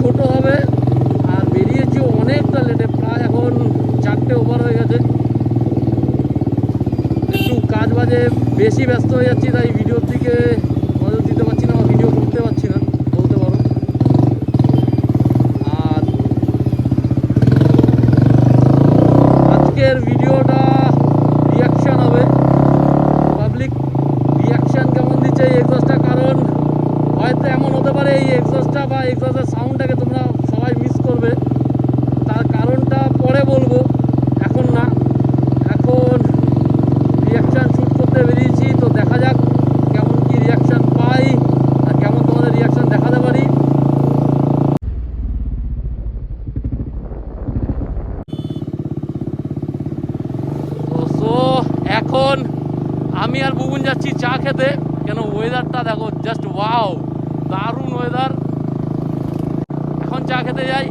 ছোট হবে। আর বেরিয়েছি অনেকটা লেটে, প্রায় এখন 4টে ওভার হয়ে গেছে। একটু কাজ বাজে বেশি ব্যস্ত হয়ে যাচ্ছি, তাই ভিডিওর দিকে নজর দিতে পারছি না বা ভিডিও করতে পারছি না বলতে পারো। আর আজকের ভিডিওটা রিয়াকশান হবে, পাবলিক রিয়াকশান কেমন দিচ্ছে এই এক্সস্টটা। কারণ হয়তো এমন হতে পারে এই এক্সস্টটা বা এক্সস্টের সাউন্ডটাকে তোমরা সবাই মিস করবে, তার কারণটা পরে বলবো, এখন না। এখন রিয়াকশান শ্যুট করতে বেরিয়েছি, তো দেখা যাক কেমন কি রিয়াকশান পাই আর কেমন তোমাদের রিয়াকশান দেখাতে পারি। তো এখন আমি আর বুবুন যাচ্ছি চা খেতে। কেন ওয়েদারটা দেখো, জাস্ট ওয়াও, দারুণ ওয়েদার। এখন চা খেতে যাই।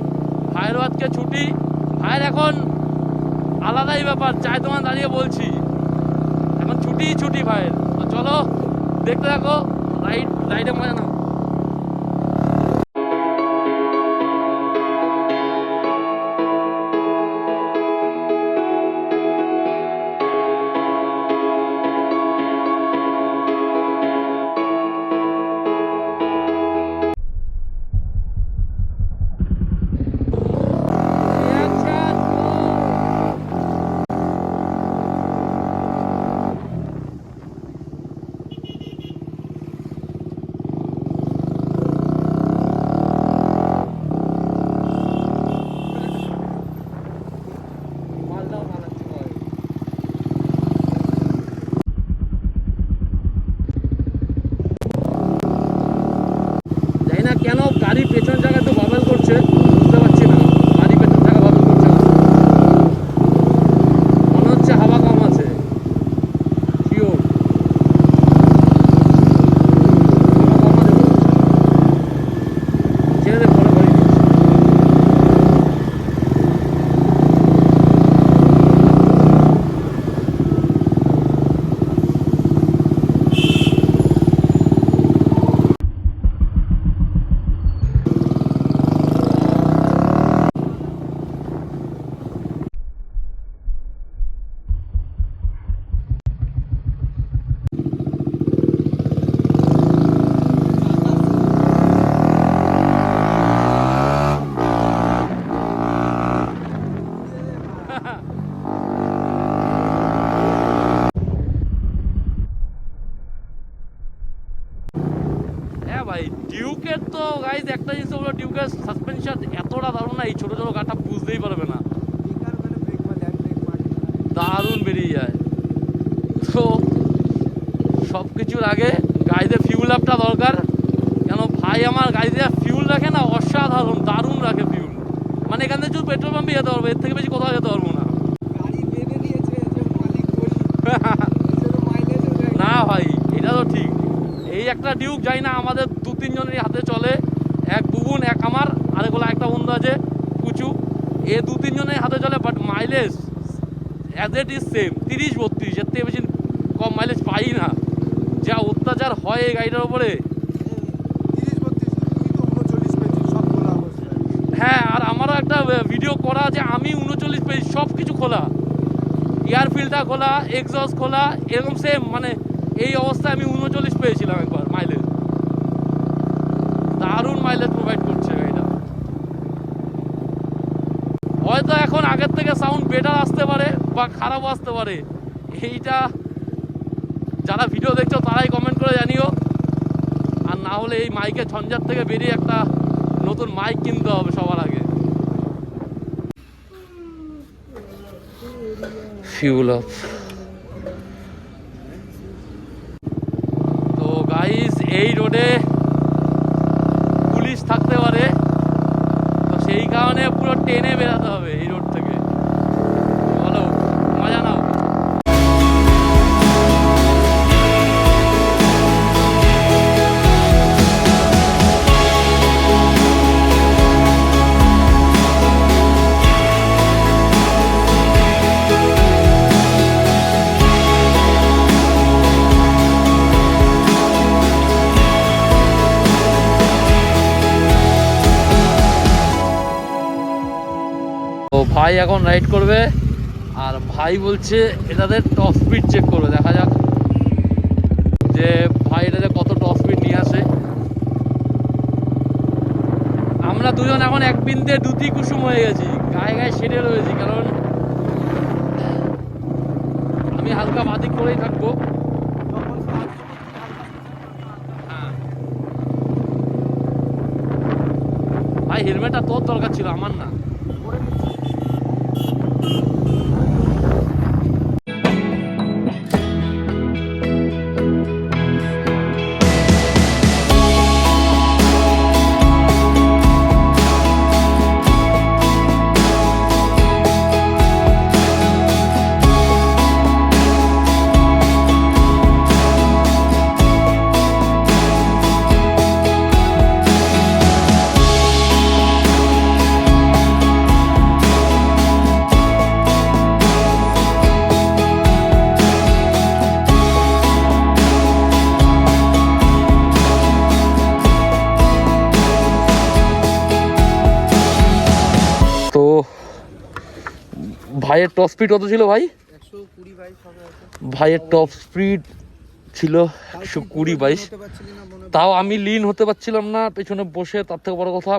ভাইয়েরও আজকে ছুটি, ভাইয়ের এখন আলাদাই ব্যাপার, চায় তোমার দাঁড়িয়ে বলছি, এখন ছুটি ভাইয়ের। তো চলো দেখতে থাকো, রাইডে মজা নাও। কেন গাড়ির পেছন জায়গায় তো বাবেল করছে, বুঝতে পারছি না। গাড়ির পেছন জায়গা বাবেল করছে, মনে হচ্ছে হাওয়া কম আছে, শিওর হাওয়া কম আছে। ছেড়ে দে, পরে বাড়ি দিচ্ছি। হ্যাঁ ভাই, ডিউকের তো গাইজ একটা জিনিস হলো, ডিউকের সাসপেনশন এতটা দারুণ না, এই ছোটো ছোটো গাড়িটা বুঝতেই পারবে না, দারুণ বেরিয়ে যায়। তো সব কিছুর আগে গাড়িতে ফিউল আপটা দরকার। কেন ভাই আমার গাড়িতে ফিউল রাখে না, অসাধারণ দারুণ রাখে ফিউল। মানে এখান থেকে শুধু পেট্রোল পাম্পে যেতে পারবো, এর থেকে বেশি কোথাও যেতে পারবো না। না ভাই, এটা তো ঠিক। এই একটা ডিউক যাই না, আমাদের 2-3 জনের হাতে চলে। এক বুবুন, এক আমার, আরেকগুলো একটা বন্ধু আছে কুচু, এ 2-3 জনের হাতে চলে। But mileage as it is same, 30-32, এর থেকে বেশি কম মাইলেজ পাই না। যা অত্যাচার হয় এই গাড়িটার উপরে। হ্যাঁ, আর আমারও একটা ভিডিও করা আছে, আমি 39 পেয়েছি, সব কিছু খোলা, এয়ার ফিল্টার খোলা, এক্সস্ট খোলা, এরকম সেম। মানে এই অবস্থায় আমি 39 পেয়েছিলাম একবার মাইলেজ। দারুণ মাইলেজ প্রোভাইড করছে গাড়িটা। হয়তো এখন আগের থেকে সাউন্ড বেটার আসতে পারে বা খারাপও আসতে পারে, এইটা যারা ভিডিও দেখছো তারাই কমেন্ট করে জানিও। আর না হলে এই মাইকের ঝঞ্ঝাট থেকে বেরিয়ে একটা নতুন মাইক কিনতে হবে সবার আগে। Fuel up. তো গাইস, এই রোডে পুলিশ থাকতে পারে, তো সেই কারণে পুরো টেনে বেরাতে হবে এই রোড থেকে। বলো, মজা নাও। তো ভাই এখন রাইড করবে, আর ভাই বলছে এটাতে টপ স্পিড চেক করবে। দেখা যাক যে ভাই এটাতে কত টপ স্পিড নিয়ে আসে। আমরা দুজন এখন এক বিন্দে দুটি কুসুম হয়ে গেছি, গায়ে গায়ে সেটে রয়েছি, কারণ আমি হালকা বাদিক করেই থাকবো। হ্যাঁ ভাই, হেলমেটটা তোর দরকার ছিল, আমার না। তো ভাইয়ের টপ স্পিড কত ছিল ভাই? 120 22 হবে হয়তো। ভাইয়ের টপ স্পিড ছিল 120 22। হতে পারছিলি না মনে হয়। তাও আমি লিন হতে পারছিলাম না পেছনে বসে। তার থেকে বড় কথা,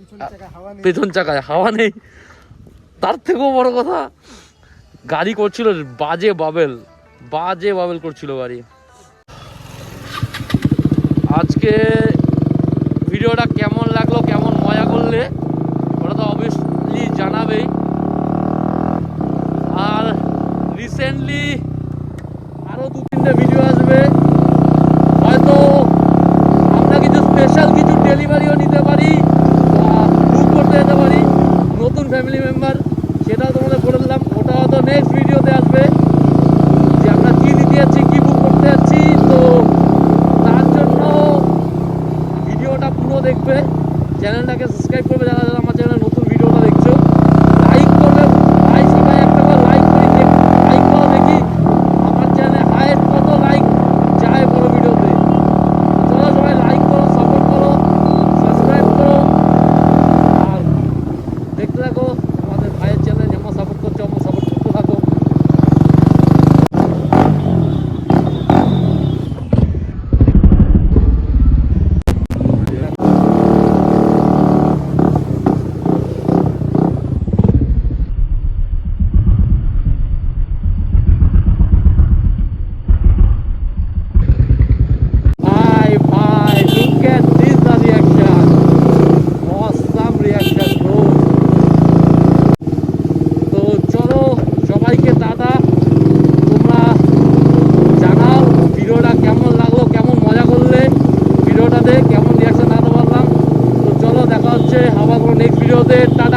পিছন চাকায় হাওয়া নেই। পেছন চাকায় হাওয়া নেই। তার থেকেও বড় কথা, গাড়ি করছিল বাজে বাবেল করছিল গাড়ি। আজকে ভিডিওটা কেমন লাগলো, কেমন মজা করলে, ওটা তো অবভিয়াসলি জানাবেই। আর রিসেন্টলি আরও 2-3টে ভিডিও আসবে, হয়তো আমরা কিছু স্পেশাল কিছু ডেলিভারিও নিতে পারি, বুক করতে যেতে পারি নতুন ফ্যামিলি মেম্বার, সেটাও তোমাদের বলে দিলাম। ওটা হয়তো নেক্সট ভিডিওতে আসবে, যে আমরা কী নিতে যাচ্ছি, কী বুক করতে যাচ্ছি। তো তার জন্য ভিডিওটা পুরো দেখবে, চ্যানেলটাকে সাবস্ক্রাইব করবে যারা যারা আমার চ্যানেলে নতুন ভিডিওটা দেখছো, লাইক করবে ভাই, সবাই একটা করে লাইক করি, লাইক করো দেখি আমার চ্যানেলে হাইয়েস্ট কত লাইক যায় বড় ভিডিওতে। চলো সবাই লাইক করো, সাপোর্ট করো, সাবস্ক্রাইব করো, আর দেখতে থাকো আমাদের ভাইয়ের চ্যানেল। যেমন সাপোর্ট করছো আমার সাপোর্ট করতে থাকো। ভাই look at this, the reaction, awesome reaction bro। তো চলো সবাইকে টাটা। তোমরা জানাও ভিডিওটা কেমন লাগলো, কেমন মজা করলে ভিডিওটাতে, কেমন রিয়াকশন দিতে পারলাম। তো চলো দেখা হচ্ছে আবার কোনো নেক্সট ভিডিওতে। টাটা।